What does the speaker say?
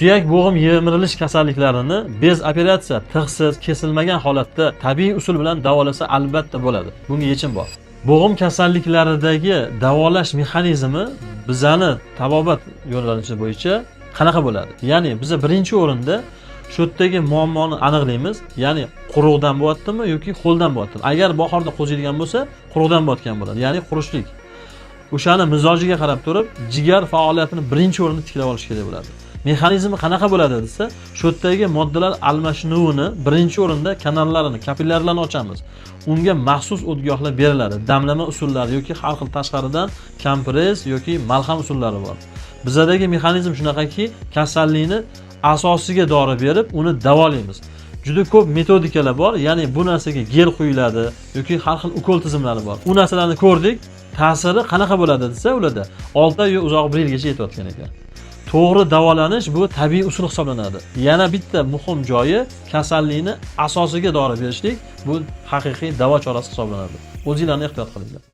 Suyak bo'g'im yemirilish kasalliklarini bez operatsiya, tig'siz, kesilmagan holatda tabiiy usul bilan davolasa albatta bo'ladi. Bunga yechim bor. Bo'g'im kasalliklaridagi davolash mexanizmi bizani tabobat yo'nalishi bo'yicha qanaqa bo'ladi? Ya'ni biz birinchi o'rinda shu yerdagi muammoni aniqlaymiz. Ya'ni quruqdan bo'lyaptimi yoki ho'ldan bo'lyaptimi? Agar bahorda qo'ziydigan bo'lsa, quruqdan bo'layotgan bo'ladi. Ya'ni qurishlik. O'shani mizojiga qarab turib, jigar faoliyatini birinchi o'rinda tiklab olish kerak bo'ladi. Mexanizmi qanaqa bo'ladi desa, shu yerdagi moddalar almashinuvini birinchi o'rinda kanallarini, kapillyarlarni ochamiz. Unga maxsus o'tgohlar beriladi. Damlama usullari yoki har xil tashqaridan kompress yoki malham usullari bor. Bizdagi mexanizm shunaqaki, kasallikni asosiga dori berib, uni davolaymiz. Juda ko'p metodikalar bor, ya'ni bu narsaga gel quyiladi yoki har xil ukol tizimlari bor. U narsalarni ko'rdik, ta'siri qanaqa bo'ladi desa, ularda 6 oy uzoq 1 yilgacha yetayotgan ekan. To'g'ri davolanish bu tabiiy usul hisoblanadi. Yana bitta muhim joyi kasallikni asosiga dori berishlik, bu haqiqiy davo chorasi hisoblanadi. O'zingizlarni ehtiyot qilinglar.